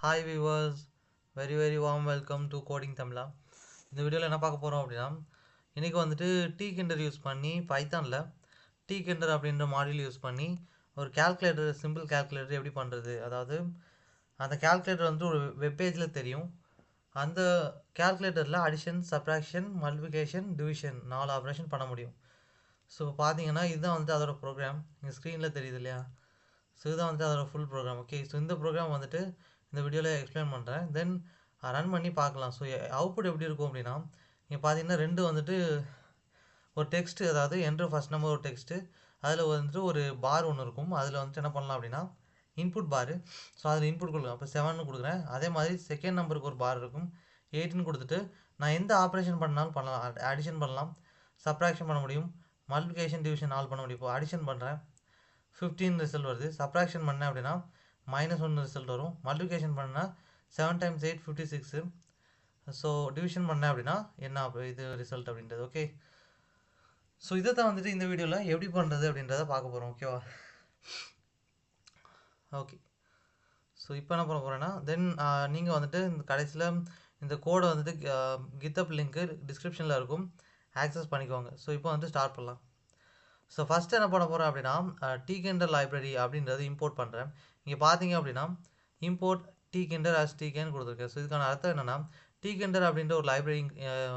Hi viewers, very warm welcome to Coding Tamla. இந்த வீடியோவில் என்ன பார்க்க போகிறோம் அப்படின்னா இன்றைக்கி வந்துட்டு tkinter யூஸ் பண்ணி பைத்தானில் tkinter அப்படின்ற மாடியூல் யூஸ் பண்ணி ஒரு கால்குலேட்டர் சிம்பிள் கால்குலேட்டர் எப்படி பண்ணுறது, அதாவது அந்த கால்குலேட்டர் வந்துட்டு ஒரு வெப்பேஜில் தெரியும். அந்த கால்குலேட்டரில் addition, subtraction, multiplication, division 4 operation பண்ண முடியும். ஸோ பார்த்தீங்கன்னா இதுதான் வந்துட்டு அதோட ப்ரோக்ராம். இங்கே ஸ்க்ரீனில் தெரியுது இல்லையா? ஸோ இதுதான் வந்துட்டு அதோட ஃபுல் ப்ரோக்ராம். ஓகே, ஸோ இந்த ப்ரோக்ராம் வந்துட்டு இந்த வீடியோவில் எக்ஸ்பிளைன் பண்ணுறேன். தென் ரன் பண்ணி பார்க்கலாம். ஸோ அவுட்புட் எப்படி இருக்கும் அப்படின்னா, இங்கே பார்த்தீங்கன்னா ரெண்டு வந்துட்டு ஒரு டெக்ஸ்ட்டு, அதாவது என்ட்ரு ஃபஸ்ட் நம்பர் ஒரு டெக்ஸ்ட்டு, அதில் வந்துட்டு ஒரு பார் ஒன்று இருக்கும். அதில் வந்துட்டு என்ன பண்ணலாம் அப்படின்னா இன்புட் பாரு. ஸோ அதில் இன்புட் கொடுக்கும். அப்போ 7 கொடுக்குறேன். அதே மாதிரி செகண்ட் நம்பருக்கு ஒரு பார் இருக்கும், 8 கொடுத்துட்டு நான் எந்த ஆப்ரேஷன் பண்ணாலும் பண்ணலாம். அடிஷன் பண்ணலாம், சப்ராக்ஷன் பண்ண முடியும், மல்டிப்ளிகேஷன், டிவிஷன் ஆல் பண்ண முடியும். இப்போ அடிஷன் பண்ணுறேன், 15 ரிசல்ட் வருது. சப்ராக்ஷன் பண்ணேன் அப்படின்னா -1 ரிசல்ட் வரும். மல்டிப்ளிகேஷன் பண்ணால் 7 × 8 56. ஸோ டிவிஷன் பண்ணேன் அப்படின்னா என்ன இது ரிசல்ட் அப்படின்றது. ஓகே, ஸோ இதை தான் வந்துட்டு இந்த வீடியோவில் எப்படி பண்ணுறது அப்படின்றத பார்க்க போகிறோம். ஓகேவா? ஓகே, ஸோ இப்போ என்ன பண்ண போகிறேன்னா தென் நீங்கள் வந்துட்டு இந்த கடைசியில் இந்த கோடை வந்துட்டு GitHub லிங்க்கு டிஸ்கிரிப்ஷனில் இருக்கும், ஆக்சஸ் பண்ணிக்கோங்க. ஸோ இப்போ வந்துட்டு ஸ்டார்ட் பண்ணலாம். ஸோ ஃபஸ்ட்டு என்ன பண்ண போகிறேன் அப்படின்னா tkinter லைப்ரரி அப்படின்றது இம்போர்ட் பண்ணுறேன். இங்கே பார்த்தீங்க அப்படின்னா இம்போர்ட் tkinter as tkin கொடுத்துருக்கேன். ஸோ இதுக்கான அர்த்தம் என்னென்னா tkinter அப்படின்ற ஒரு லைப்ரரி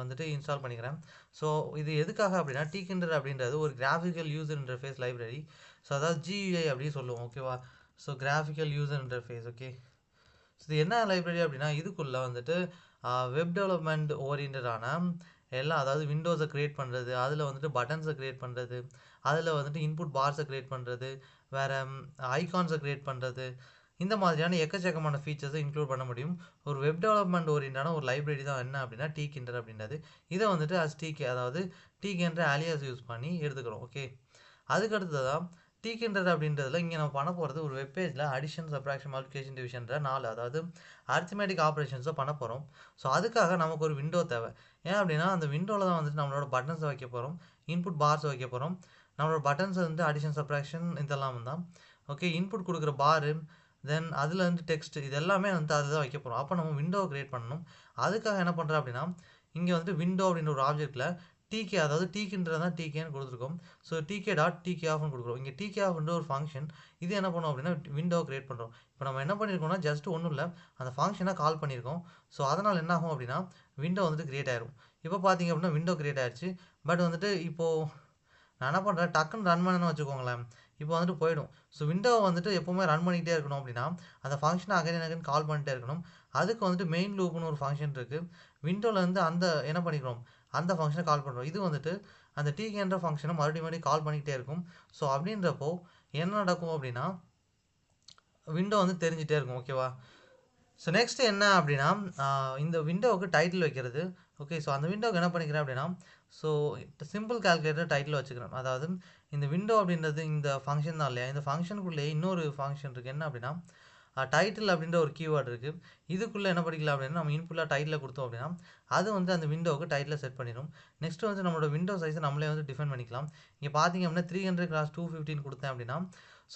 வந்துட்டு இன்ஸ்டால் பண்ணிக்கிறேன். ஸோ இது எதுக்காக அப்படின்னா tkinter அப்படின்றது ஒரு graphical user interface library. So அதாவது GUI அப்படின்னு சொல்லுவோம். ஓகேவா? So graphical user interface. Okay, so இது என்ன லைப்ரரி அப்படின்னா இதுக்குள்ளே வந்துட்டு வெப் டெவலப்மெண்ட் ஓரியன்டான எல்லாம், அதாவது விண்டோஸை க்ரியேட் பண்ணுறது, அதில் வந்துட்டு பட்டன்ஸை க்ரியேட் பண்ணுறது, அதில் வந்துட்டு இன்புட் பார்ஸை க்ரியேட் பண்ணுறது, வேறு ஐகான்ஸை க்ரியேட் பண்ணுறது, இந்த மாதிரியான எக்கச்சக்கமான ஃபீச்சர்ஸை இன்க்ளூட் பண்ண முடியும். ஒரு வெப் டெவலப்மெண்ட் ஓரியன்டான ஒரு லைப்ரரி தான் என்ன அப்படின்னா tkinter அப்படின்றது. இதை வந்துட்டு அதாவது tkinter alias யூஸ் பண்ணி எடுத்துக்கிறோம். ஓகே, அதுக்கடுத்ததான் tkinter அப்படின்றதுல இங்கே நம்ம பண்ண போகிறது ஒரு வெப்பேஜில் அடிஷன், சப்ராக்ஷன், மல்டிப்ளிகேஷன், டிவிஷன்ற 4, அதாவது அரித்மெட்டிக் ஆப்ரேஷன்ஸை பண்ண போகிறோம். ஸோ அதுக்காக நமக்கு ஒரு விண்டோ தேவை. ஏன் அப்படின்னா அந்த விண்டோவில் தான் வந்துட்டு நம்மளோட பட்டன்ஸை வைக்க போகிறோம், இன்புட் பார்ஸை வைக்க போகிறோம். நம்மளோட பட்டன்ஸ் வந்து அடிஷன், சப்ராக்ஷன் இதெல்லாம் தான். ஓகே, இன்புட் கொடுக்குற பாரு, தென் அதில் வந்து டெக்ஸ்ட், இது எல்லாமே வந்து அதில் தான் வைக்க போகிறோம். அப்போ நம்ம விண்டோவை க்ரியேட் பண்ணணும். அதுக்காக என்ன பண்ணுறோம் அப்படின்னா இங்கே வந்துட்டு விண்டோ அப்படின்ற ஒரு ஆப்ஜெக்ட்டில் tk, அதாவது tkinter தான் tkன்னு கொடுத்துருக்கோம். ஸோ tk.tkoffன்னு கொடுக்குறோம். இங்கே tkoffன்ற ஒரு ஃபங்க்ஷன், இது என்ன பண்ணும் அப்படின்னா விண்டோவை க்ரியேட் பண்ணுறோம். இப்போ நம்ம என்ன பண்ணியிருக்கோம்னா ஜஸ்ட் ஒன்றும் இல்லை, அந்த ஃபங்க்ஷனை கால் பண்ணியிருக்கோம். ஸோ அதனால் என்ன ஆகும் அப்படின்னா விண்டோ வந்துட்டு க்ரியேட் ஆயிரும். இப்போ பார்த்தீங்க அப்படின்னா விண்டோ க்ரியேட் ஆயிடுச்சு. பட் வந்துட்டு இப்போது நான் என்ன பண்ணுறேன், டக்குன்னு ரன் பண்ணணும்னு வச்சுக்கோங்களேன், இப்போ வந்துட்டு போயிடும். ஸோ விண்டோவை வந்துட்டு எப்போவுமே ரன் பண்ணிகிட்டே இருக்கணும் அப்படின்னா அந்த ஃபங்க்ஷனை அகைன் கால் பண்ணிட்டே இருக்கணும். அதுக்கு வந்துட்டு மெயின் லூப்னு ஒரு ஃபங்க்ஷன் இருக்குது. விண்டோவிலேருந்து அந்த என்ன பண்ணிக்கிறோம், அந்த ஃபங்க்ஷனை கால் பண்ணுறோம். இது வந்துட்டு அந்த tkinter ஃபங்க்ஷனை மறுபடியும் கால் பண்ணிக்கிட்டே இருக்கும். ஸோ அப்படின்றப்போ என்ன நடக்கும் அப்படின்னா விண்டோ வந்து தெரிஞ்சிட்டே இருக்கும். ஓகேவா? ஸோ நெக்ஸ்ட் என்ன அப்படின்னா இந்த விண்டோவுக்கு டைட்டில் வைக்கிறது. ஓகே, ஸோ அந்த விண்டோவுக்கு என்ன பண்ணிக்கிறேன் அப்படின்னா ஸோ சிம்பிள் கால்குலேட்டர் டைட்டில் வச்சுக்கிறேன். அதாவது இந்த விண்டோ அப்படின்றது இந்த ஃபங்க்ஷன் தான் இல்லையா, இந்த ஃபங்க்ஷனுக்குள்ளேயே இன்னொரு ஃபங்க்ஷன் இருக்குது. என்ன அப்படின்னா டைட்டில் அப்படின்ற ஒரு கீவேர்டு இருக்குது. இதுக்குள்ளே என்ன படிக்கலாம் அப்படின்னா நம்ம இன்புல்லாக டைட்டில் கொடுத்தோம் அப்படின்னா அது வந்து அந்த விண்டோவுக்கு டைட்டில் செட் பண்ணிடும். நெக்ஸ்ட் வந்து நம்மளோட விண்டோ சைஸை நம்மளே வந்து டிஃபைன் பண்ணிக்கலாம். இங்கே பார்த்தீங்க அப்படின்னா 300x215 கொடுத்தேன் அப்படின்னா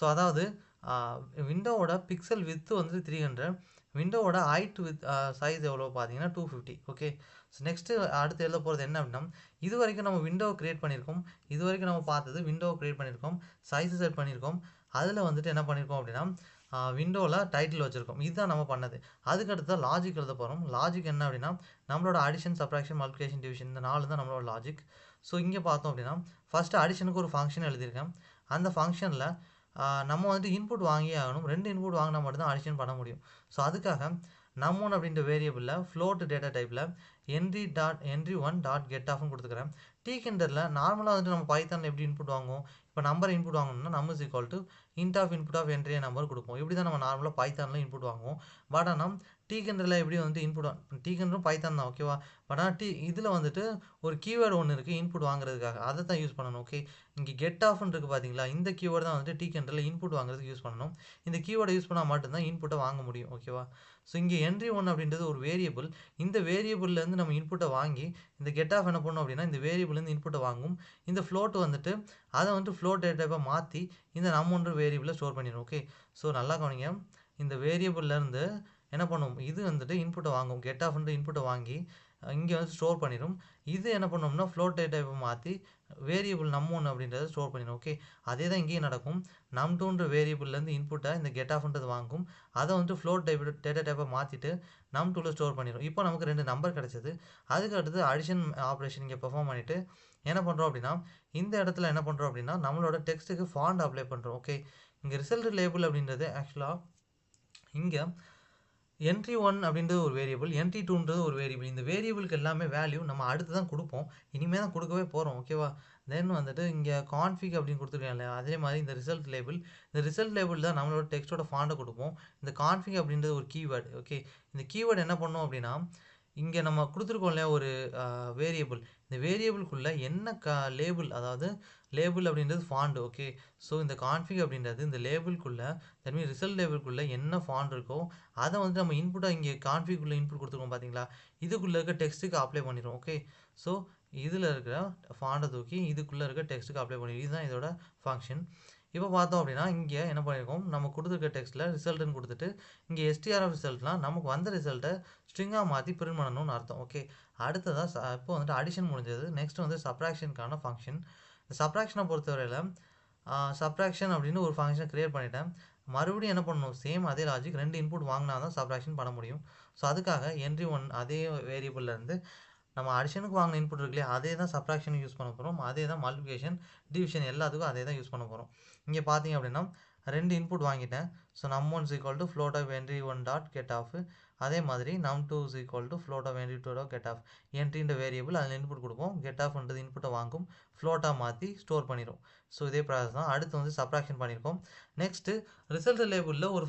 ஸோ அதாவது விண்டோவோட பிக்சல் வித்து வந்து 300, விண்டோவோட ஹைட் வித் சைஸ் எவ்வளோ பார்த்தீங்கன்னா 250. ஓகே, ஸோ நெக்ஸ்ட்டு அடுத்து எழுத போகிறது என்ன அப்படின்னா இது வரைக்கும் நம்ம விண்டோவை க்ரியேட் பண்ணியிருக்கோம். இது வரைக்கும் நம்ம பார்த்தது விண்டோவை க்ரியேட் பண்ணியிருக்கோம், சைஸை செட் பண்ணியிருக்கோம், அதில் வந்துட்டு என்ன பண்ணியிருக்கோம் அப்படின்னா விண்டோவில் டைட்டில் வச்சுருக்கோம். இதுதான் நம்ம பண்ணது. அதுக்கடுத்து தான் லாஜிக் எழுத போகிறோம். லாஜிக் என்ன அப்படின்னா நம்மளோட அடிஷன், சப்ராக்ஷன், மல்டிப்ளிகேஷன், டிவிஷன் இந்த 4 தான் நம்மளோட லாஜிக். ஸோ இங்கே பார்த்தோம் அப்படின்னா ஃபஸ்ட்டு அடிஷனுக்கு ஒரு ஃபங்க்ஷன் எழுதியிருக்கேன். அந்த ஃபங்க்ஷனில் நம்ம வந்துட்டு இன்புட் வாங்கியே ஆகணும். 2 இன்புட் வாங்கினா மட்டும்தான் அடிஷன் பண்ண முடியும். ஸோ அதுக்காக num1 அப்படின்ற வேரியபிளில் ஃப்ளோட் டேட்டா டைப்பில் entry1.getOffன்னு கொடுத்துக்கிறேன். tkinterல நார்மலாக வந்துட்டு நம்ம பைத்தானில் எப்படி இன்புட் வாங்குவோம், இப்போ நம்பர் இன்புட் வாங்கணும்னா num is equal to int of input of entry number கொடுப்போம். இப்படி தான் நம்ம நார்மலாக பைத்தானில் இன்புட் வாங்குவோம். பட் ஆனால் tkinterல எப்படி வந்து இன்புட், tkinter பைத்தான் தான். ஓகேவா? பட் ஆனால் இதில் வந்துட்டு ஒரு கீவேர்டு ஒன்று இருக்குது இன்புட் வாங்குறதுக்காக, அதை தான் யூஸ் பண்ணணும். ஓகே, இங்கே கெட் ஆஃப்னு இருக்குது பார்த்தீங்களா, இந்த கீவேர்டு தான் வந்துட்டு tkinterல இன்புட் வாங்குறதுக்கு யூஸ் பண்ணணும். இந்த கீவேர்டை யூஸ் பண்ணால் மட்டும்தான் இன்புட்டை வாங்க முடியும். ஓகேவா? ஸோ இங்கே entry1 அப்படின்றது ஒரு வேரியபிள். இந்த வேரியபிள்லேருந்து நம்ம இன்புட்டை வாங்கி இந்த கெட் ஆஃப் என்ன பண்ணணும் அப்படின்னா இந்த வேரியபிள்லேருந்து இன்புட்டை வாங்கும். இந்த ஃப்ளோட் வந்துட்டு அதை வந்துட்டு ஃப்ளோட் டேட்டாவை மாற்றி இந்த num1 வேரியபிளில் ஸ்டோர் பண்ணிடும். ஓகே, ஸோ நல்லா கவனிங்க, இந்த வேரியபிள்லேருந்து என்ன பண்ணும், இது வந்துட்டு இன்புட்டை வாங்கும். கெட் ஆஃப்ன்ற இன்புட்டை வாங்கி இங்கே வந்து ஸ்டோர் பண்ணிடும். இது என்ன பண்ணோம்னா ஃப்ளோட் டைப்பை மாற்றி வேரியபிள் num1 அப்படின்றத ஸ்டோர் பண்ணிடும். ஓகே, அதே தான் இங்கேயும் நடக்கும். num2ன்ற வேரியபிள்லேருந்து இன்புட்டை இந்த கெட் ஆஃப்ன்றது வாங்கும். அதை வந்து ஃப்ளோட் டேட்டா டைப்பை மாற்றிட்டு num2ல ஸ்டோர் பண்ணிடும். இப்போ நமக்கு 2 நம்பர் கிடச்சிது. அதுக்கு அடுத்து அடிஷன் ஆப்ரேஷன் இங்கே பெர்ஃபார்ம் பண்ணிவிட்டு என்ன பண்ணுறோம் அப்படின்னா, இந்த இடத்துல என்ன பண்ணுறோம் அப்படின்னா நம்மளோட டெக்ஸ்ட்டுக்கு ஃபாண்ட் அப்ளை பண்ணுறோம். ஓகே, இங்கே ரிசல்ட் லேபிள் அப்படின்றது ஆக்சுவலாக இங்கே entry1 அப்படின்றது ஒரு வேரியபிள், entry2ன்றது ஒரு வேரியபிள். இந்த வேரியபிளுக்கு எல்லாமே வேல்யூ நம்ம அடுத்து தான் கொடுப்போம். இனிமேல் தான் கொடுக்கவே போகிறோம். ஓகேவா, தென் வந்துட்டு இங்கே கான்ஃபிக் அப்படின்னு கொடுத்துருக்கேன் இல்லையா, அதே மாதிரி இந்த ரிசல்ட் லேபிள், இந்த ரிசல்ட் லேபிள் தான் நம்மளோட டெக்ஸ்ட்டோட ஃபாண்டை கொடுப்போம். இந்த கான்ஃபிக் அப்படின்றது ஒரு கீவேர்டு. ஓகே, இந்த கீவேர்டு என்ன பண்ணும் அப்படின்னா, இங்கே நம்ம கொடுத்துருக்கோம் இல்லையா ஒரு வேரியபிள், இந்த வேரியபிள்குள்ளே என்ன லேபிள், அதாவது லேபிள் அப்படின்றது ஃபாண்ட். ஓகே, ஸோ இந்த கான்ஃபிக் அப்படின்றது இந்த லேபிள்குள்ளே, தட் மீன் ரிசல்ட் லேபிள்குள்ளே என்ன ஃபாண்ட் இருக்கோ அதை வந்து நம்ம இன்புட்டாக இங்கே கான்ஃபிகுள்ளே இன்புட் கொடுத்துருக்கோம் பார்த்தீங்களா, இதுக்குள்ளே இருக்க டெக்ஸ்ட்டுக்கு அப்ளை பண்ணிடுவோம். ஓகே, ஸோ இதில் இருக்கிற ஃபாண்டை தூக்கி இதுக்குள்ளே இருக்க டெக்ஸ்ட்டுக்கு அப்ளை பண்ணிடுவோம். இதுதான் இதோட ஃபங்க்ஷன். இப்போ பார்த்தோம் அப்படின்னா இங்கே என்ன பண்ணியிருக்கோம், நம்ம கொடுத்துருக்க டெக்ஸ்ட்டில் ரிசல்ட்டுன்னு கொடுத்துட்டு இங்கே STR ஆஃப் ரிசல்ட்லாம் நமக்கு வந்த ரிசல்ட்டை ஸ்ட்ரிங்காக மாற்றி பிரிண்ட் பண்ணணும்னு அர்த்தம். ஓகே, அடுத்ததாக இப்போ வந்துட்டு அடிஷன் முடிஞ்சது. நெக்ஸ்ட் வந்து சப்ராக்ஷனுக்கான ஃபங்க்ஷன். இந்த சப்ராக்ஷனை பொறுத்தவரையில் சப்ராக்ஷன் அப்படின்னு ஒரு ஃபங்க்ஷனை க்ரியேட் பண்ணிட்டேன். மறுபடியும் என்ன பண்ணணும், சேம் அதே லாஜிக், 2 இன்புட் வாங்கினா தான் சப்ராக்ஷன் பண்ண முடியும். ஸோ அதுக்காக entry1 அதே வேரியபிள்லேருந்து நம்ம அடிஷனுக்கு வாங்கின இன்புட் இருக்குல்லையா, அதே தான் சப்ராக்ஷனுக்கு யூஸ் பண்ண போகிறோம். அதே தான் மல்டிப்ளிகேஷன், டிவிஷன் எல்லாத்துக்கும் அதே தான் யூஸ் பண்ண போகிறோம். இங்கே பார்த்தீங்க அப்படின்னா 2 இன்புட் வாங்கிட்டேன். So num1 = float of entry1 dot get of, அதே மாதிரி num2 = float of entry2 dot get of. என்ட்ரின்ற வேரியபிள் அதில் இன்புட் கொடுப்போம், கெட் ஆஃப்ன்றது இன்புட்டை வாங்கும், ஃப்ளோட்டாக மாற்றி ஸ்டோர் பண்ணிடும். ஸோ இதே ப்ராசஸ் தான். அடுத்து வந்து சப்ராக்ஷன் பண்ணியிருக்கோம். நெக்ஸ்ட்டு ரிசல்ட் லேபிளில் ஒரு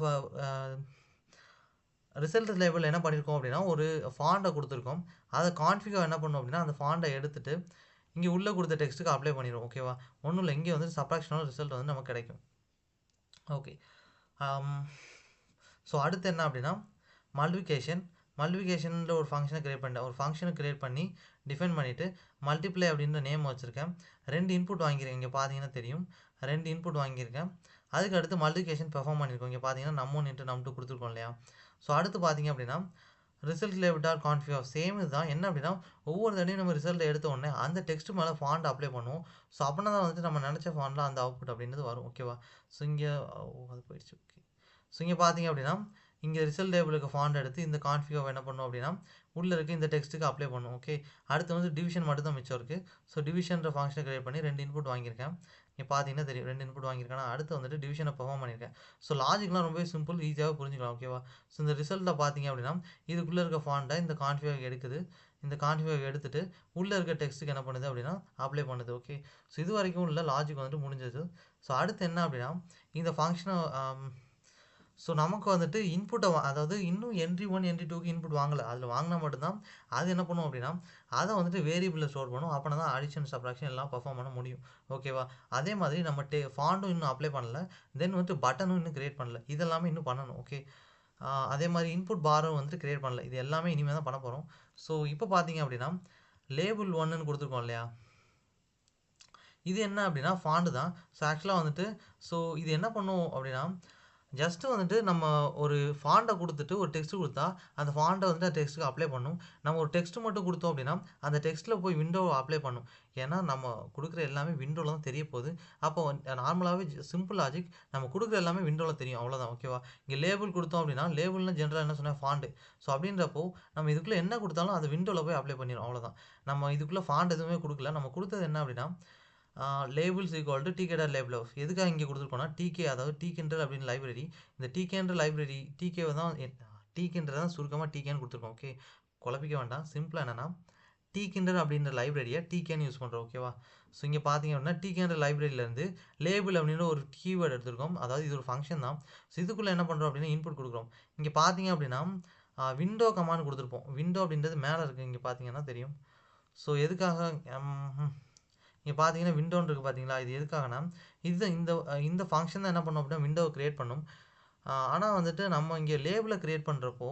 ரிசல்ட் லேபிள் என்ன பண்ணியிருக்கோம் அப்படின்னா ஒரு ஃபாண்டை கொடுத்துருக்கோம். அதை கான்ஃபிகர் என்ன பண்ணோம் அப்படின்னா அந்த ஃபாண்டை எடுத்துகிட்டு இங்கே உள்ளே கொடுத்த டெக்ஸ்ட்டுக்கு அப்ளை பண்ணிடும். ஓகேவா, ஒன்றும் இல்லை, இங்கே வந்து சப்ராக்ஷனல் ரிசல்ட் வந்து நமக்கு கிடைக்கும். ஓகே, ஸோ அடுத்து என்ன அப்படின்னா மல்டிபிகேஷனில் ஒரு ஃபங்க்ஷனை க்ரியேட் பண்ணிட்டேன். ஒரு ஃபங்க்ஷனை க்ரியேட் பண்ணி டிஃபைன் பண்ணிவிட்டு மல்டிப்ளை அப்படின்ற நேம் வச்சுருக்கேன். 2 இன்புட் வாங்கியிருக்கேன், இங்கே பார்த்தீங்கன்னா தெரியும், 2 இன்புட் வாங்கியிருக்கேன். அதுக்கு அடுத்து மல்டிபிகேஷன் பெர்ஃபார்ம் பண்ணியிருக்கோம். இங்கே பார்த்தீங்கன்னா num1 × num2 கொடுத்துருக்கோம் இல்லையா. ஸோ அடுத்து பார்த்தீங்க அப்படின்னா result label dot configure same இதுதான். என்ன அப்படின்னா ஒவ்வொரு தடையும் நம்ம ரிசல்ட்டை எடுத்த உடனே அந்த டெக்ஸ்ட் மேலே ஃபாண்ட் அப்ளை பண்ணுவோம். ஸோ அப்படின்னா தான் வந்துட்டு நம்ம நினச்ச ஃபாண்டில் அந்த அவுட்புட் அப்படின்றது வரும். ஓகேவா, ஸோ இங்கே அது போயிடுச்சு. ஓகே, ஸோ இங்கே பார்த்தீங்க அப்படின்னா இங்கே ரிசல்ட் லேபிளுக்கு ஃபாண்ட் எடுத்து இந்த கான்ஃபிகர் என்ன பண்ணும் அப்படின்னா உள்ளே இருக்க இந்த டெக்ஸ்ட்டுக்கு அப்ளை பண்ணும். ஓகே, அடுத்து வந்து டிவிஷன் மட்டும் தான் மிச்சம் இருக்குது. ஸோ டிவிஷன்ற ஃபங்க்ஷனை க்ரியேட் பண்ணி 2 இன்புட் வாங்கியிருக்கேன். இங்கே பார்த்தீங்கன்னா தெரியும் 2 இன்புட் வாங்கியிருக்கேன். அடுத்து வந்துட்டு டிவிஷனை பெர்ஃபார்ம் பண்ணியிருக்கேன். ஸோ லாஜிக்லாம் ரொம்பவே சிம்பிள், ஈஸியாக புரிஞ்சுக்கலாம். ஓகேவா, ஸோ இந்த ரிசல்ட்டில் பார்த்தீங்க அப்படின்னா இதுக்குள்ளே இருக்க ஃபாண்டை இந்த கான்ஃபிகர் எடுக்குது. இந்த கான்ஃபிகர் எடுத்துகிட்டு உள்ளே இருக்க டெக்ஸ்ட்டுக்கு என்ன பண்ணுது அப்படின்னா அப்ளை பண்ணுது. ஓகே, ஸோ இது வரைக்கும் உள்ள லாஜிக் வந்துட்டு முடிஞ்சது. ஸோ அடுத்து என்ன அப்படின்னா இந்த ஃபங்க்ஷனை ஸோ நமக்கு வந்துட்டு இன்புட்டை அதாவது இன்னும் entry1 entry2க்கு இன்புட் வாங்கலை, அதில் வாங்கினா மட்டும்தான் அது என்ன பண்ணும் அப்படின்னா அதை வந்துட்டு வேரியபிளில் ஸ்டோர் பண்ணும். அப்படின்னா தான் அடிஷன் சப்ராக்ஷன் எல்லாம் பெர்ஃபார்ம் பண்ண முடியும். ஓகேவா, அதே மாதிரி நம்ம ஃபாண்டும் இன்னும் அப்ளை பண்ணல, தென் வந்துட்டு பட்டனும் இன்னும் க்ரியேட் பண்ணல, இதெல்லாமே இன்னும் பண்ணணும். ஓகே, அதே மாதிரி இன்புட் பாரும் வந்துட்டு க்ரியேட் பண்ணல, இது எல்லாமே இனிமேல் தான் பண்ண போகிறோம். ஸோ இப்போ பார்த்தீங்க அப்படின்னா லேபிள் 1ன்னு கொடுத்துருக்கோம் இல்லையா, இது என்ன அப்படின்னா ஃபாண்டு தான். ஸோ ஆக்சுவலாக வந்துட்டு ஸோ இது என்ன பண்ணும் அப்படின்னா ஜஸ்ட்டு வந்துட்டு நம்ம ஒரு ஃபாண்டை கொடுத்துட்டு ஒரு டெக்ஸ்ட் கொடுத்தா அந்த ஃபாண்டை வந்துட்டு அந்த டெக்ஸ்ட்டுக்கு அப்ளை பண்ணும். நம்ம ஒரு டெக்ஸ்ட் மட்டும் கொடுத்தோம் அப்படின்னா அந்த டெக்ஸ்ட்டில் போய் விண்டோவை அப்ளை பண்ணும். ஏன்னா நம்ம கொடுக்குற எல்லாமே விண்டோவில் தான் தெரிய போகுது. அப்போ நார்மலாகவே சிம்பிள் லாஜிக், நம்ம கொடுக்குற எல்லாமே விண்டோவில் தெரியும், அவ்வளோதான். ஓகேவா, இங்கே லேபிள் கொடுத்தோம் அப்படின்னா லேபிள்னு ஜென்ரலாக என்ன சொன்னால் ஃபாண்டு. ஸோ அப்படின்றப்போ நம்ம இதுக்குள்ளே என்ன கொடுத்தாலும் அது விண்டோவில் போய் அப்ளை பண்ணிடும், அவ்வளோதான். நம்ம இதுக்குள்ளே ஃபாண்ட் எதுவுமே கொடுக்கல, நம்ம கொடுத்தது என்ன அப்படின்னா லேபிள்ஸ் = tk.label. எதுக்காக இங்கே கொடுத்துருக்கோம்னா tk, அதாவது tkinter அப்படின்னு லைப்ரரி. இந்த tkன்ற லைப்ரரி tk தான், tkinter தான் சுருக்கமாக tkன்னு கொடுத்துருக்கோம். ஓகே, குழப்பிக்க வேண்டாம், சிம்பிளாக என்னென்னா tkinter அப்படின்ற லைப்ரரியை tkன்னு யூஸ் பண்ணுறோம். ஓகேவா, ஸோ இங்கே பார்த்தீங்க அப்படின்னா tkன்ற லைப்ரரியிலேருந்து லேபிள் அப்படின்ற ஒரு கீவேர்டு எடுத்துருக்கோம், அதாவது இது ஒரு ஃபங்க்ஷன் தான். ஸோ இதுக்குள்ளே என்ன பண்ணுறோம் அப்படின்னா இன்புட் கொடுக்குறோம். இங்கே பார்த்தீங்க அப்படின்னா விண்டோ கமாண்ட் கொடுத்துருப்போம். விண்டோ அப்படின்றது மேலே இருக்குது, இங்கே பார்த்தீங்கன்னா தெரியும். ஸோ எதுக்காக இங்கே பார்த்தீங்கன்னா விண்டோன்னு இருக்குது பார்த்தீங்களா, இது எதுக்காகனா இது இந்த ஃபங்க்ஷன் தான் என்ன பண்ணும் அப்படின்னா விண்டோவை க்ரியேட் பண்ணும். ஆனால் வந்துட்டு நம்ம இங்கே லேபிளை க்ரியேட் பண்ணுறப்போ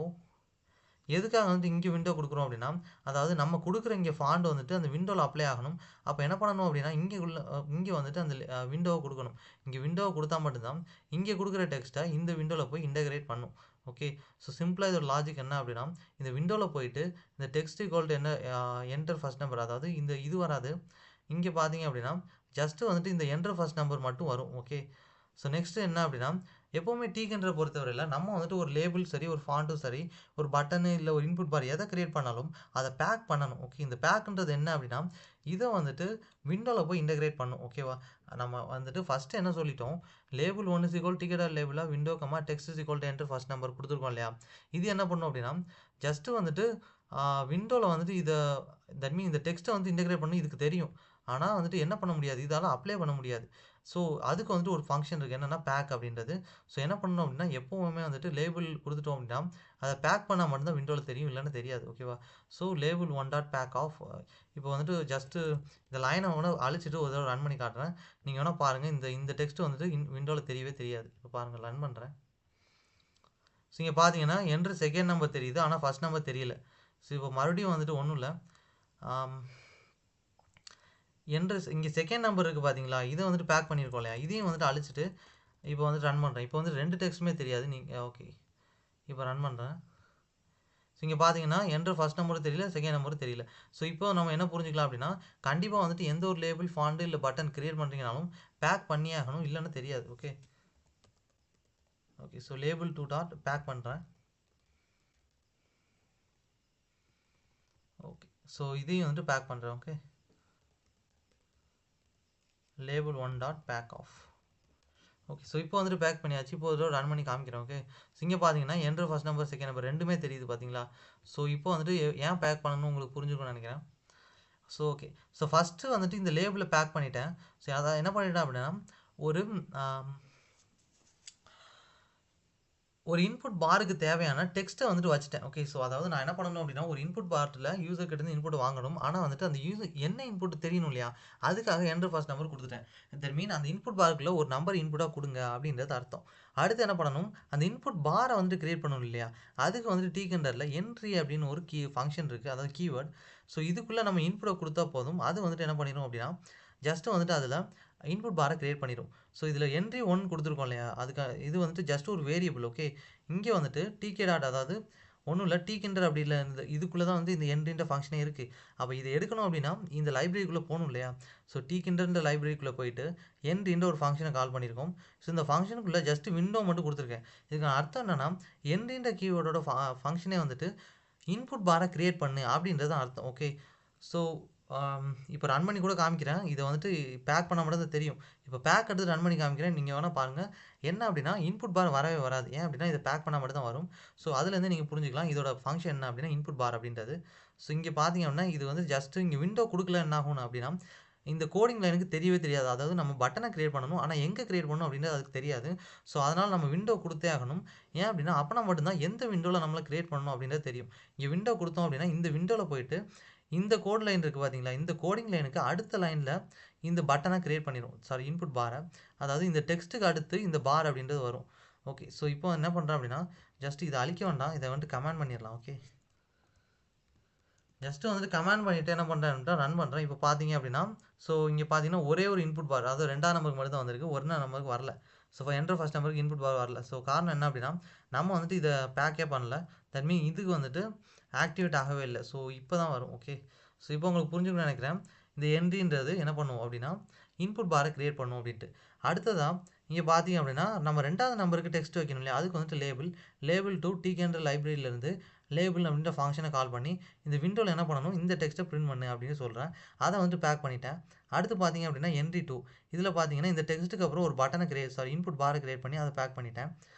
எதுக்காக வந்துட்டு இங்கே விண்டோ கொடுக்குறோம் அப்படின்னா அதாவது நம்ம கொடுக்குற இங்கே ஃபாண்ட் வந்துட்டு அந்த விண்டோவில் அப்ளை ஆகணும். அப்போ என்ன பண்ணணும் அப்படின்னா இங்கே வந்துட்டு அந்த விண்டோவை கொடுக்கணும். இங்கே விண்டோவை கொடுத்தா மட்டும்தான் இங்கே கொடுக்குற டெக்ஸ்ட்டை இந்த விண்டோவில் போய் இன்டகிரேட் பண்ணும். ஓகே. ஸோ சிம்பிளாக இதோட லாஜிக் என்ன அப்படின்னா, இந்த விண்டோவில் போயிட்டு இந்த டெக்ஸ்ட் ஈக்குவல் டு என்ன என்டர் ஃபர்ஸ்ட் நம்பர், அதாவது இந்த இது வராது. இங்கே பார்த்தீங்க அப்படின்னா ஜஸ்ட்டு வந்துட்டு இந்த என்டர் ஃபர்ஸ்ட் நம்பர் மட்டும் வரும். ஓகே. ஸோ நெக்ஸ்ட்டு என்ன அப்படின்னா, எப்போவுமே டீக்கன்ற பொறுத்தவரையில் நம்ம வந்துட்டு ஒரு லேபிள் சரி, ஒரு ஃபாண்ட்டும் சரி, ஒரு பட்டனு இல்லை ஒரு இன்புட் பார் எதை கிரியேட் பண்ணாலும் அதை பேக் பண்ணணும். ஓகே. இந்த பேக்குன்றது என்ன அப்படின்னா, இதை வந்துட்டு விண்டோவில் போய் இன்டகிரேட் பண்ணும். ஓகேவா. நம்ம வந்துட்டு ஃபஸ்ட்டு என்ன சொல்லிட்டோம், லேபிள் 1 இஸ் ஈக்குவல் டிக்கெட் லேபிளாக window comma text is equal to enter first number கொடுத்துருக்கோம் இல்லையா. இது என்ன பண்ணும் அப்படின்னா, ஜஸ்ட்டு வந்துட்டு விண்டோவில் வந்துட்டு இதை தட் மீன் இந்த டெக்ஸ்ட்டை வந்து இன்டகிரேட் பண்ணி இதுக்கு தெரியும். ஆனால் வந்துட்டு என்ன பண்ண முடியாது, இதால் அப்ளை பண்ண முடியாது. ஸோ அதுக்கு வந்துட்டு ஒரு ஃபங்க்ஷன் இருக்குது, என்னென்னா பேக் அப்படின்றது. ஸோ என்ன பண்ணணும் அப்படின்னா, எப்போவுமே வந்துட்டு லேபிள் கொடுத்துட்டோம் அப்படின்னா அதை பேக் பண்ணால் மட்டும்தான் விண்டோவில் தெரியும், இல்லைன்னு தெரியாது. ஓகேவா. So label 1.pack off. இப்போ வந்துட்டு ஜஸ்ட்டு இந்த லைனை வேணால் அழிச்சிட்டு ஒரு தடவை ரன் பண்ணி காட்டுறேன். நீங்கள் வேணால் பாருங்கள், இந்த டெக்ஸ்ட் வந்துட்டு விண்டோவில் தெரியவே தெரியாது. இப்போ பாருங்கள், ரன் பண்ணுறேன். ஸோ இங்கே பார்த்தீங்கன்னா என்ட்ரு செகண்ட் நம்பர் தெரியுது, ஆனால் ஃபர்ஸ்ட் நம்பர் தெரியல. ஸோ இப்போ மறுபடியும் வந்துட்டு ஒன்றும் இல்லை, என்ட்ரு இங்கே செகண்ட் நம்பர் இருக்குது பார்த்தீங்களா, இதை வந்துட்டு பேக் பண்ணியிருக்கோம் இல்லையா, இதையும் வந்துட்டு அழிச்சிட்டு இப்போ வந்துட்டு ரன் பண்ணுறேன். இப்போ வந்து 2 டெக்ஸ்ட்டுமே தெரியாது நீங்கள். ஓகே. இப்போ ரன் பண்ணுறேன். ஸோ இங்கே பார்த்தீங்கன்னா என்ட்ரு ஃபர்ஸ்ட் நம்பரும் தெரியல, செகண்ட் நம்பரும் தெரியல. ஸோ இப்போ நம்ம என்ன புரிஞ்சுக்கலாம் அப்படின்னா, கண்டிப்பாக வந்துட்டு எந்த ஒரு லேபிள் ஃபாண்ட் இல்லை பட்டன் கிரியேட் பண்ணுறீங்கனாலும் பேக் பண்ணியே ஆகணும், இல்லைன்னு தெரியாது. Okay. Okay. So label 2 dot pack பண்ணுறேன். ஓகே. ஸோ இதையும் வந்துட்டு பேக் பண்ணுறேன். Okay. Label 1 dot pack off. Okay. So இப்போ வந்துட்டு பேக் பண்ணியாச்சு. இப்போ ஒரு ரன் பண்ணி காமிக்கிறேன். ஓகே. ஸோ இங்கே பார்த்தீங்கன்னா என்ட்ரு ஃபர்ஸ்ட் நம்பர் செகண்ட் நம்பர் ரெண்டுமே தெரியுது பார்த்தீங்களா. ஸோ இப்போ வந்துட்டு ஏன் பேக் பண்ணணும்னு உங்களுக்கு புரிஞ்சுக்கணும்னு நினைக்கிறேன். So okay. ஸோ ஃபஸ்ட்டு வந்துட்டு இந்த லேபிளை பேக் பண்ணிட்டேன். ஸோ அதை என்ன பண்ணிட்டேன் அப்படின்னா, ஒரு இன்புட் பாருக்கு தேவையான டெக்ஸ்ட்டை வந்துட்டு வச்சுட்டேன். ஓகே. ஸோ அதாவது நான் என்ன பண்ணணும் அப்படின்னா, ஒரு இன்புட் பார்ட்டில் யூசர் கிட்ட இருந்து இன்புட் வாங்கணும். ஆனால் வந்துட்டு அந்த யூசர் என்ன இன்புட் தெரியணும் இல்லையா, அதுக்காக என்டர் ஃபர்ஸ்ட் நம்பர் கொடுத்துட்டேன். தட் மீன் அந்த இன்புட் பார்க்குள்ள ஒரு நம்பர் இன்புட்டாக கொடுங்க அப்படின்றது அர்த்தம். அடுத்து என்ன பண்ணணும், அந்த இன்புட் பாரை வந்துட்டு கிரியேட் பண்ணணும் இல்லையா, அதுக்கு வந்துட்டு டீகண்டரில் என்ட்ரி அப்படின்னு ஒரு ஃபங்க்ஷன் இருக்குது, அதாவது கீவேர்ட். ஸோ இதுக்குள்ளே நம்ம இன்புட்டை கொடுத்தா போதும், அது வந்துட்டு என்ன பண்ணிடும் அப்படின்னா, ஜஸ்ட்டு வந்துட்டு அதில் இன்புட் பாரை கிரியேட் பண்ணிடும். ஸோ இதில் என்ட்ரி 1 கொடுத்துருக்கோம் இல்லையா, இது வந்துட்டு ஜஸ்ட் ஒரு வேரியபிள். ஓகே. இங்கே வந்துட்டு டிகே டாட், அதாவது ஒன்றும் இல்லை டீக்கிண்டர் அப்படி இல்லை, இந்த இதுக்குள்ளே தான் வந்து இந்த என்ட்ரின்ற ஃபங்க்ஷனே இருக்குது. அப்போ இதை எடுக்கணும் அப்படின்னா இந்த லைப்ரரிக்குள்ளே போகணும் இல்லையா. ஸோ டீக்கிண்டர்ன்ற லைப்ரரிக்குள்ளே போயிட்டு என்ட்ரின்ற ஒரு ஃபங்க்ஷனை கால் பண்ணியிருக்கோம். ஸோ இந்த ஃபங்க்ஷனுக்குள்ளே ஜஸ்ட் விண்டோ மட்டும் கொடுத்துருக்கேன். இதுக்கு அர்த்தம் என்னென்னா, என்ட்ரின்ற கீவேர்டோட ஃபங்க்ஷனே வந்துட்டு இன்புட் பாரை கிரியேட் பண்ணு அப்படின்றது அர்த்தம். ஓகே. ஸோ இப்போ ரன் பண்ணி கூட காமிக்கிறேன். இதை வந்துட்டு பேக் பண்ண மட்டும் தான் தெரியும். இப்போ பேக் எடுத்து ரன் பண்ணி காமிக்கிறேன், நீங்கள் வேணால் பாருங்கள். என்ன அப்படின்னா, இன்புட் பார் வரவே வராது. ஏன் அப்படின்னா இதை பேக் பண்ணால் மட்டும் தான் வரும். ஸோ அதுலேருந்து நீங்கள் புரிஞ்சுக்கலாம் இதோட ஃபங்க்ஷன் என்ன அப்படின்னா, இன்புட் பார் அப்படின்றது. ஸோ இங்கே பார்த்தீங்க அப்படின்னா, இது வந்து ஜஸ்ட்டு இங்கே விண்டோ கொடுக்கல என்ன ஆகும் அப்படின்னா, இந்த கோடிங்கில் எனக்கு தெரியவே தெரியாது. அதாவது நம்ம பட்டனை கிரியேட் பண்ணணும், ஆனால் எங்கே கிரியேட் பண்ணணும் அப்படின்றது அதுக்கு தெரியாது. ஸோ அதனால் நம்ம விண்டோ கொடுத்தே ஆகணும். ஏன் அப்படின்னா அப்போனா மட்டும்தான் எந்த விண்டோவில் நம்மளை கிரியேட் பண்ணணும் அப்படின்றது தெரியும். இங்கே விண்டோ கொடுத்தோம் அப்படின்னா இந்த விண்டோவில் போயிட்டு இந்த கோட் லைன் இருக்குது பார்த்தீங்களா, இந்த கோடிங் லைனுக்கு அடுத்த லைனில் இந்த பட்டனை கிரியேட் பண்ணிடும், சாரி இன்புட் பாரை. அதாவது இந்த டெக்ஸ்ட்டுக்கு அடுத்து இந்த பார் அப்படின்றது வரும். ஓகே. ஸோ இப்போ என்ன பண்ணுறேன் அப்படின்னா, ஜஸ்ட் இதை அழிக்க வேண்டாம், இதை வந்துட்டு கமெண்ட் பண்ணிடலாம். ஓகே. ஜஸ்ட்டு வந்துட்டு கமெண்ட் பண்ணிவிட்டு என்ன பண்ணுறேன், ரன் பண்ணுறேன். இப்போ பார்த்தீங்க அப்படின்னா, ஸோ இங்கே பார்த்தீங்கன்னா ஒரே ஒரு இன்புட் பார், அதாவது 2ஆம் நம்பருக்கு மட்டும் தான் வந்திருக்கு, 1ஆம் நம்பருக்கு வரல. ஸோ என்டர் ஃபர்ஸ்ட் நம்பருக்கு இன்புட் பார் வரல. ஸோ காரணம் என்ன அப்படின்னா, நம்ம வந்துட்டு இதை பேக்கே பண்ணல. தட் மீன் இதுக்கு வந்துட்டு ஆக்டிவேட் ஆகவே இல்லை. ஸோ இப்போ தான் வரும். ஓகே. ஸோ இப்போ உங்களுக்கு புரிஞ்சுக்கணும்னு நினைக்கிறேன். இந்த என்ட்ரின்றது என்ன பண்ணுவோம் அப்படின்னா, இன்புட் பாரை கிரியேட் பண்ணும் அப்படின்ட்டு. அடுத்ததான் இங்கே பார்த்தீங்க அப்படின்னா, நம்ம 2ஆவது நம்பருக்கு டெக்ஸ்ட் வைக்கணும் இல்லையா, அதுக்கு வந்துட்டு லேபிள் 2 டிகேன்ற லைப்ரரியிலேருந்து லேபிள் அப்படின்ற ஃபங்க்ஷனை கால் பண்ணி இந்த விண்டோவில் என்ன பண்ணணும், இந்த டெக்ஸ்ட்டை பிரிண்ட் பண்ணு அப்படின்னு சொல்கிறேன். அதை வந்துட்டு பேக் பண்ணிட்டேன். அடுத்து பார்த்தீங்க அப்படின்னா என்ட்ரி 2, இதில் பார்த்தீங்கன்னா இந்த டெக்ஸ்ட்டுக்கு அப்புறம் ஒரு பட்டனை இன்புட் பாரை கிரியேட் பண்ணி அதை பேக் பண்ணிட்டேன்.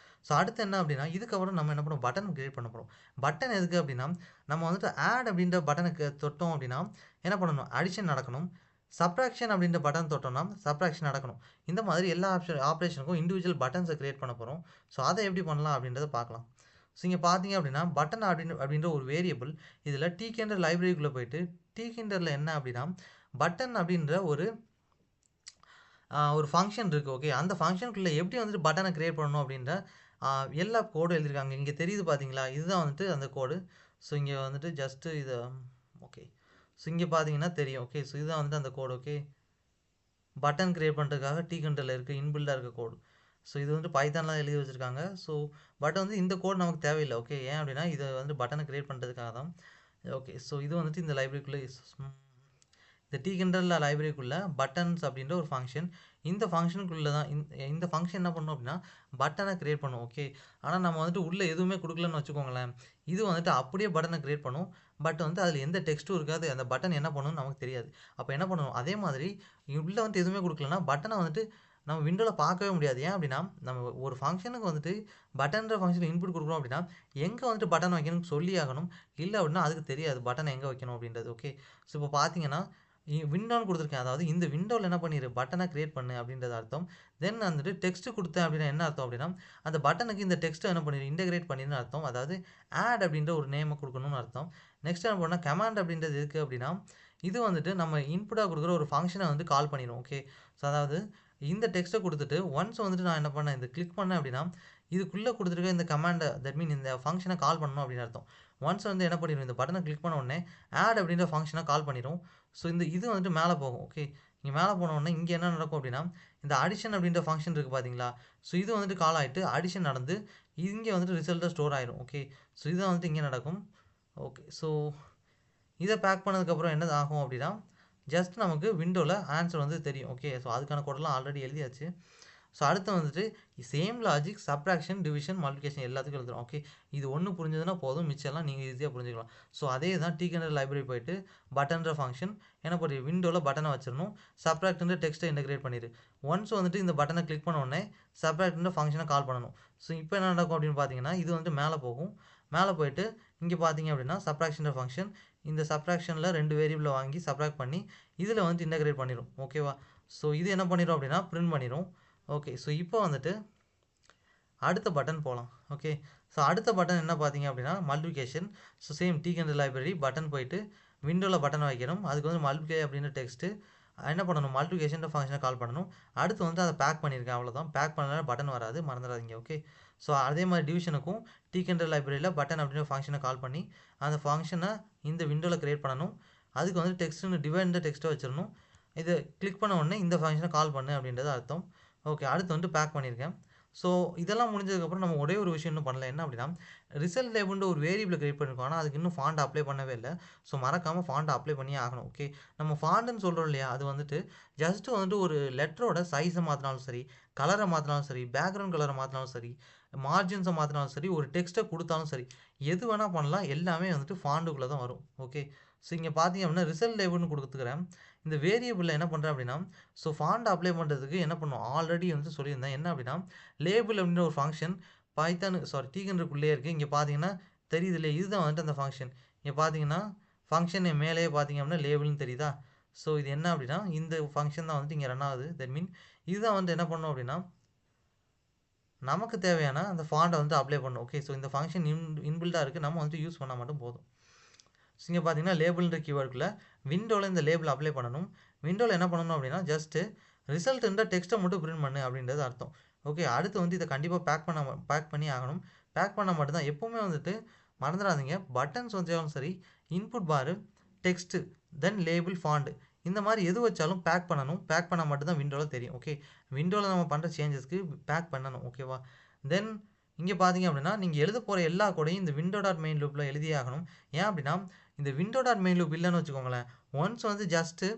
ஸோ அடுத்து என்ன அப்படின்னா, இதுக்கப்புறம் நம்ம என்ன பண்ணுவோம், பட்டன் கிரியேட் பண்ண போகிறோம். பட்டன் எதுக்கு அப்படின்னா, நம்ம வந்துட்டு ஆட் அப்படின்ற பட்டனுக்கு தொட்டோம் அப்படின்னா என்ன பண்ணணும், அடிஷன் நடக்கணும். சப்ராக்ஷன் அப்படின்ற பட்டன் தொட்டோம்னா சப்ராக்ஷன் நடக்கணும். இந்த மாதிரி எல்லா ஆப்ரேஷனுக்கும் இண்டிவிஜுவல் பட்டன்ஸை கிரியேட் பண்ண போகிறோம். ஸோ அதை எப்படி பண்ணலாம் அப்படின்றத பார்க்கலாம். ஸோ இங்கே பார்த்தீங்க அப்படின்னா, பட்டன் அப்படின்ற ஒரு வேரியபிள், இதில் டீகேண்டர் லைப்ரரிக்குள்ளே போயிட்டு டீகேண்டரில் என்ன அப்படின்னா, பட்டன் அப்படின்ற ஒரு ஃபங்க்ஷன் இருக்குது. ஓகே. அந்த ஃபங்க்ஷனுக்குள்ளே எப்படி வந்துட்டு பட்டனை கிரியேட் பண்ணணும் அப்படின்ற எல்லா கோடும் எழுதியிருக்காங்க. இங்கே தெரியுது பார்த்தீங்களா, இதுதான் வந்துட்டு அந்த கோடு. ஸோ இங்கே வந்துட்டு ஜஸ்ட்டு இதை ஓகே. ஸோ இங்கே பார்த்தீங்கன்னா தெரியும். ஓகே. ஸோ இதுதான் வந்துட்டு அந்த கோடு. ஓகே. பட்டன் கிரியேட் பண்ணுறதுக்காக டீகண்டரில் இருக்குது இன்பில்டாக இருக்க கோடு. ஸோ இது வந்து பைத்தான்லாம் எழுதி வச்சுருக்காங்க. ஸோ பட் வந்து இந்த கோட் நமக்கு தேவையில்லை. ஓகே, ஏன் அப்படின்னா இதை வந்து பட்டனை கிரியேட் பண்ணுறதுக்காக தான். ஓகே, ஸோ இது வந்துட்டு இந்த லைப்ரரிக்குள்ளே இந்த tkinterல லைப்ரரிக்குள்ள பட்டன்ஸ் அப்படின்ற ஒரு ஃபங்க்ஷன். இந்த ஃபங்க்ஷனுக்குள்ள தான் இந்த ஃபங்க்ஷன் என்ன பண்ணும் அப்படின்னா பட்டனை கிரியேட் பண்ணும். ஓகே, ஆனால் நம்ம வந்துட்டு உள்ளே எதுவுமே கொடுக்கலன்னு வச்சுக்கோங்களேன், இது வந்துட்டு அப்படியே பட்டனை கிரியேட் பண்ணும். பட் வந்து அதில் எந்த டெக்ஸ்ட்டும் இருக்காது. அந்த பட்டன் என்ன பண்ணணும்னு நமக்கு தெரியாது. அப்போ என்ன பண்ணணும், அதே மாதிரி உள்ளே வந்துட்டு எதுவுமே கொடுக்கலன்னா பட்டனை வந்துட்டு நம்ம விண்டோவில் பார்க்கவே முடியாது. ஏன் அப்படின்னா நம்ம ஒரு ஃபங்க்ஷனுக்கு வந்துட்டு பட்டன்ற ஃபங்க்ஷனுக்கு இன்புட் கொடுக்குறோம் அப்படின்னா எங்கே வந்துட்டு பட்டன் வைக்கணும்னு சொல்லி ஆகணும். இல்லை அப்படின்னா அதுக்கு தெரியாது பட்டன் எங்கே வைக்கணும் அப்படின்றது. ஓகே, ஸோ இப்போ பார்த்தீங்கன்னா விண்டோன்னு கொடுத்துருக்கேன். அதாவது இந்த விண்டோவில் என்ன பண்ணிடு, பட்டனை கிரியேட் பண்ணு அப்படின்றது அர்த்தம். தென் வந்துட்டு டெக்ஸ்ட் கொடுத்தேன் அப்படின்னா என்ன அர்த்தம் அப்படின்னா அந்த பட்டனுக்கு இந்த டெக்ஸ்ட்டை என்ன பண்ணிடு, இன்டெகிரேட் பண்ணின்னு அர்த்தம். அதாவது ஆட் அப்படின்ற ஒரு நேமை கொடுக்கணும்னு அர்த்தம். நெக்ஸ்ட் என்ன பண்ணால் கமாண்ட் அப்படின்றது எதுக்கு அப்படின்னா இது வந்துட்டு நம்ம இன்புட்டாக கொடுக்குற ஒரு ஃபங்க்ஷனை வந்து கால் பண்ணிடும். ஓகே, ஸோ அதாவது இந்த டெக்ஸ்ட்டை கொடுத்துட்டு ஒன்ஸ் வந்துட்டு நான் என்ன பண்ணேன், இந்த கிளிக் பண்ணேன் அப்படின்னா இதுக்குள்ளே கொடுத்துருக்க இந்த கமாண்டை, தட் மீன் இந்த ஃபங்க்ஷனை கால் பண்ணணும் அப்படின்னு அர்த்தம். ஒன்ஸ் வந்து என்ன பண்ணிடும், இந்த பட்டனை கிளிக் பண்ண உடனே ஆட் அப்படின்ற ஃபங்க்ஷனை கால் பண்ணிடும். ஸோ இது வந்துட்டு மேலே போகும். ஓகே, இங்கே மேலே போன உடனே இங்கே என்ன நடக்கும் அப்படின்னா இந்த அடிஷன் அப்படின்ற ஃபங்க்ஷன் இருக்குது பார்த்தீங்களா, ஸோ இது வந்துட்டு கால் ஆகிட்டு அடிஷன் நடந்து இங்கே வந்துட்டு ரிசல்ட்டாக ஸ்டோர் ஆயிடும். ஓகே, ஸோ இதுதான் வந்துட்டு இங்கே நடக்கும். ஓகே, ஸோ இதை பேக் பண்ணதுக்கப்புறம் என்ன ஆகும் அப்படின்னா ஜஸ்ட் நமக்கு விண்டோவில் ஆன்சர் வந்து தெரியும். ஓகே, ஸோ அதுக்கான கோடெல்லாம் ஆல்ரெடி எழுதியாச்சு. ஸோ அடுத்து வந்துட்டு same logic subtraction, division, multiplication எல்லாத்துக்கும் எழுதுறோம். ஓகே, இது ஒன்று புரிஞ்சதுன்னா போதும், மிச்சம்லாம் நீங்கள் ஈஸியாக புரிஞ்சுக்கலாம். ஸோ அதே தான் tkinter லைப்ரரி போயிட்டு பட்டன்ற ஃபங்க்ஷன் என்ன பண்ணி விண்டோவில் பட்டனை வச்சிடணும். சப்ராக்ட்ன்ற டெக்ஸ்ட்டை இன்டெகிரேட் பண்ணிடு. ஒன்ஸ் வந்துட்டு இந்த பட்டனை கிளிக் பண்ண உடனே சப்ராக்ட்ன்ற ஃபங்க்ஷனை கால் பண்ணணும். ஸோ இப்போ என்ன நடக்கும் அப்படின்னு பார்த்தீங்கன்னா இது வந்துட்டு மேலே போகும். மேலே போயிட்டு இங்கே பார்த்தீங்க அப்படின்னா சப்ராக்ஷன்ற ஃபங்க்ஷன் இந்த சப்ராக்ஷனில் 2 வேரியபிளை வாங்கி சப்ராக்ட் பண்ணி இதில் வந்து இன்டெகிரேட் பண்ணிடும். ஓகேவா, ஸோ இது என்ன பண்ணிடும் அப்படின்னா பிரிண்ட் பண்ணிடும். ஓகே, ஸோ இப்போ வந்துட்டு அடுத்த பட்டன் போகலாம். ஓகே, ஸோ அடுத்த பட்டன் என்ன பார்த்தீங்க அப்படின்னா multiplication. So same tkinter library button போயிட்டு விண்டோவில் பட்டன் வைக்கணும். அதுக்கு வந்து மல்டிப்ளை அப்படின்ற டெக்ஸ்ட்டு என்ன பண்ணணும், மல்டிப்ளிகேஷன் ஃபங்க்ஷனை கால் பண்ணணும். அடுத்து வந்து அதை பேக் பண்ணியிருக்கேன், அவ்வளோதான். பேக் பண்ணல பட்டன் வராது, மறந்துடாதீங்க. ஓகே, ஸோ அதே மாதிரி டிவிஷனுக்கும் tkinter லைப்ரரியில் பட்டன் அப்படின்ற ஃபங்க்ஷனை கால் பண்ணி அந்த ஃபங்க்ஷனை இந்த விண்டோவில் கிரியேட் பண்ணணும். அதுக்கு வந்து டெக்ஸ்ட்டுன்னு டிவைட் டெக்ஸ்ட்டை வச்சிடணும். இதை கிளிக் பண்ண உடனே இந்த ஃபங்க்ஷனை கால் பண்ணு அப்படின்றது அர்த்தம். ஓகே, அடுத்து வந்து பேக் பண்ணியிருக்கேன். ஸோ இதெல்லாம் முடிஞ்சதுக்கப்புறம் நம்ம ஒரே ஒரு விஷயம் இன்னும் பண்ணல. என்ன அப்படின்னா ரிசல்ட் லேபிள்ன்ற ஒரு வேரியபிளை கிரியேட் பண்ணியிருக்கோம். ஆனால் அதுக்கு இன்னும் ஃபாண்ட் அப்ளை பண்ணவே இல்லை. ஸோ மறக்காமல் ஃபாண்ட் அப்ளை பண்ணியே ஆகணும். ஓகே, நம்ம ஃபாண்ட்னு சொல்கிறோம் இல்லையா, அது வந்துட்டு ஜஸ்ட்டு வந்துட்டு ஒரு லெட்டரோட சைஸை மாற்றினாலும் சரி, கலரை மாற்றினாலும் சரி, பேக்ரவுண்ட் கலரை மாற்றினாலும் சரி, மார்ஜின்ஸை மாற்றினாலும் சரி, ஒரு டெக்ஸ்ட்டை கொடுத்தாலும் சரி, எது வேணால் பண்ணலாம். எல்லாமே வந்துட்டு ஃபாண்டுக்குள்ளே தான் வரும். ஓகே, ஸோ இங்கே பார்த்தீங்க அப்படின்னா ரிசல்ட் லேபிள்னு கொடுத்துக்கிறேன். இந்த வேரியபிளில் என்ன பண்ணுறேன் அப்படின்னா ஸோ ஃபாண்ட் அப்ளை பண்ணுறதுக்கு என்ன பண்ணும், ஆல்ரெடி வந்து சொல்லியிருந்தேன். என்ன அப்படின்னா லேபிள் அப்படின்ற ஒரு ஃபங்க்ஷன் tkinterக்குள்ளே இருக்குது. இங்கே பார்த்தீங்கன்னா தெரியுது இல்லையா, இதுதான் வந்துட்டு அந்த ஃபங்க்ஷன். இங்கே பார்த்தீங்கன்னா ஃபங்க்ஷன் மேலேயே பார்த்தீங்க அப்படின்னா லேபிள்னு தெரியுதா. ஸோ இது என்ன அப்படின்னா இந்த ஃபங்க்ஷன் தான் வந்துட்டு இங்கே ரன் ஆகுது. தட் மீன் இதுதான் வந்து என்ன பண்ணணும் அப்படின்னா நமக்கு தேவையான அந்த ஃபாண்டை வந்து அப்ளை பண்ணணும். ஓகே, ஸோ இந்த ஃபங்க்ஷன் இன்பில்டாக இருக்குது, நம்ம வந்துட்டு யூஸ் பண்ணால் மட்டும் போதும். ஸோ இங்கே பார்த்தீங்கன்னா லேபிள்ன்ற கீவேர்டுக்குள்ளே விண்டோவில் இந்த லேபிள் அப்ளை பண்ணணும். விண்டோவில் என்ன பண்ணணும் அப்படின்னா ஜஸ்ட்டு ரிசல்ட்டுன்ற டெக்ஸ்ட்டை மட்டும் பிரிண்ட் பண்ணு அப்படின்றது அர்த்தம். ஓகே, அடுத்து வந்து இதை கண்டிப்பாக பேக் பண்ணி ஆகணும். பேக் பண்ணால் மட்டும்தான் எப்போவுமே வந்துட்டு மறந்துடாதீங்க, பட்டன்ஸ் வச்சாலும் சரி, இன்புட் பாரு, டெக்ஸ்ட்டு, தென் லேபிள், ஃபாண்டு, இந்த மாதிரி எது வச்சாலும் பேக் பண்ணணும். பேக் பண்ணால் மட்டும்தான் விண்டோவில் தெரியும். ஓகே, விண்டோவில் நம்ம பண்ணுற சேஞ்சஸ்க்கு பேக் பண்ணணும். ஓகேவா, தென் இங்கே பார்த்தீங்க அப்படின்னா நீங்கள் எழுத போகிற எல்லா கோடையும் இந்த விண்டோ டாட் மெயின் லூப்பில் எழுதியே ஆகணும். ஏன் அப்படின்னா இந்த விண்டோ டாட் மெயின் லூப் இல்லைன்னு வச்சுக்கோங்களேன், ஒன்ஸ் வந்து ஜஸ்ட்டு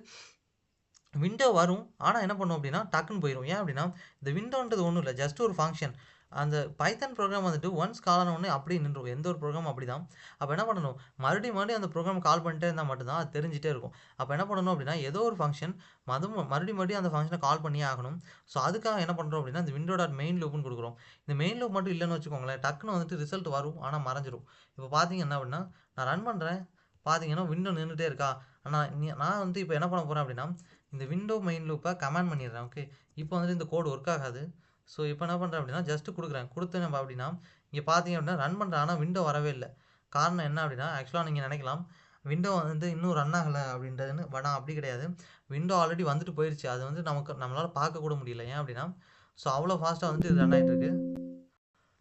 விண்டோ வரும், ஆனால் என்ன பண்ணும் அப்படின்னா டக்குன்னு போயிடும். ஏன் அப்படின்னா இந்த விண்டோன்றது ஒன்றும் இல்லை, ஜஸ்ட் ஒரு ஃபங்க்ஷன். அந்த பைத்தன் ப்ரோக்ராம் வந்துட்டு ஒன்ஸ் கால் ஆன உடனே அப்படியே நின்றும். எந்த ஒரு ப்ரோக்ராம் அப்படி தான். அப்போ என்ன பண்ணணும், மறுபடியும் அந்த ப்ரோக்ராம் கால் பண்ணிட்டே இருந்தால் மட்டும்தான் அது தெரிஞ்சிட்டே இருக்கும். அப்போ என்ன பண்ணணும் அப்படின்னா ஏதோ ஒரு ஃபங்க்ஷன் மறுபடியும் அந்த ஃபங்க்ஷனை கால் பண்ணியே ஆகணும். ஸோ அதுக்காக என்ன பண்ணுறோம் அப்படின்னா இந்த விண்டோ டாட் மெயின் லூப்னு கொடுக்குறோம். இந்த மெயின் லூப் மட்டும் இல்லைன்னு வச்சுக்கோங்களேன், டக்குன்னு வந்துட்டு ரிசல்ட் வரும், ஆனால் மறைஞ்சிரும். இப்போ பார்த்தீங்க என்ன அப்படின்னா நான் ரன் பண்ணுறேன், பார்த்தீங்கன்னா விண்டோ நின்றுட்டே இருக்கா. ஆனால் நான் வந்து இப்போ என்ன பண்ண போகிறேன் அப்படின்னா இந்த விண்டோ மெயின் லூப்பை கமெண்ட் பண்ணிடுறேன். ஓகே, இப்போ வந்துட்டு இந்த கோடு ஒர்க் ஆகாது. ஸோ இப்போ என்ன பண்ணுறேன் அப்படின்னா ஜஸ்ட்டு கொடுத்து நம்ம அப்படின்னா இங்கே பார்த்தீங்க அப்படின்னா ரன் பண்ணுறேன், ஆனால் விண்டோ வரவே இல்லை. காரணம் என்ன அப்படின்னா ஆக்சுவலாக நீங்கள் நினைக்கலாம் விண்டோ வந்து இன்னும் ரன் ஆகலை அப்படின்றதுன்னு. ஆனால் அப்படி கிடையாது, விண்டோ ஆல்ரெடி வந்துட்டு போயிடுச்சு. அது வந்து நம்மளால் பார்க்க கூட முடியல. ஏன் அப்படின்னா ஸோ அவ்வளோ ஃபாஸ்ட்டாக வந்துட்டு இது ரன் ஆகிட்டு இருக்கு.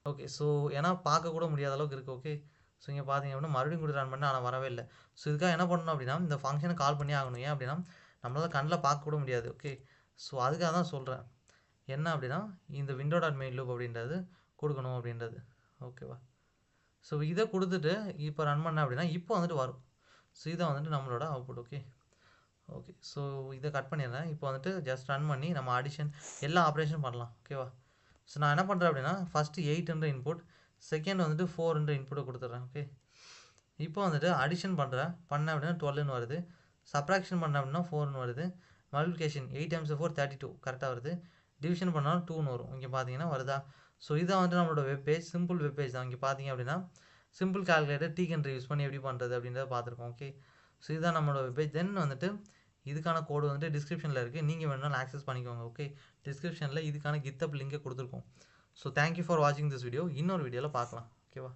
ஓகே, ஸோ ஏன்னா பார்க்க கூட முடியாத அளவுக்கு இருக்குது. ஓகே, ஸோ இங்கே பார்த்தீங்க அப்படின்னா மறுபடியும் கூட ரன் பண்ணேன், ஆனால் வரவே இல்லை. ஸோ இதுக்காக என்ன பண்ணணும் அப்படின்னா இந்த ஃபங்க்ஷனை கால் பண்ணி ஆகணும். ஏன் அப்படின்னா நம்மளால் கண்ணில் பார்க்க கூட முடியாது. ஓகே, ஸோ அதுக்காக தான் சொல்கிறேன். என்ன அப்படின்னா இந்த விண்டோ டாட் மெயின் லூப் அப்படின்றது கொடுக்கணும் அப்படின்றது. ஓகேவா? ஸோ இதை கொடுத்துட்டு இப்போ ரன் பண்ண அப்படின்னா இப்போ வந்துட்டு வரும். ஸோ இதான் வந்துட்டு நம்மளோட அவுட்புட். ஓகே. ஸோ இதை கட் பண்ணிடுறேன். இப்போ வந்துட்டு ஜஸ்ட் ரன் பண்ணி நம்ம அடிஷன் எல்லா ஆப்ரேஷனும் பண்ணலாம். ஓகேவா? ஸோ நான் என்ன பண்ணுறேன் அப்படின்னா ஃபஸ்ட்டு 8 இன்புட், செகண்ட் வந்துட்டு 4 இன்புட்டை கொடுத்துட்றேன். ஓகே. இப்போ வந்துட்டு அடிஷன் பண்ணேன் அப்படின்னா 12ன்னு வருது. சப்ராக்ஷன் பண்ண அப்படின்னா 4ன்னு வருது. மல்டிப்ளிகேஷன் 8 × 4 32 கரெக்டாக வருது. டிவிஷன் பண்ணாலும் 2ன்னு வரும். இங்கே பார்த்தீங்கன்னா வருதா? ஸோ இதான் வந்துட்டு நம்மளோட வெப்பேஜ், சிம்பிள் வெப்பேஜ் தான். இங்கே பார்த்தீங்க அப்படின்னா சிம்பிள் கால்குலேட்டர் டீகன்ட்ரி யூஸ் பண்ணி எப்படி பண்ணுறது அப்படின்றத பார்த்துருக்கோம். ஓகே. ஸோ இதுதான் நம்மளோட வெப்பேஜ். தென் வந்துட்டு இதுக்கான கோடு வந்துட்டு டிஸ்கிரிப்ஷனில் இருக்குது. நீங்கள் வேணும்னாலும் ஆக்சஸ் பண்ணிக்கோங்க. ஓகே. டிஸ்கிரிப்ஷனில் இதுக்கான GitHub லிங்கை கொடுத்துருக்கோம். ஸோ தேங்க்யூ ஃபார் வாட்சிங் திஸ் வீடியோ. இன்னொரு வீடியோவில் பார்க்கலாம். ஓகேவா?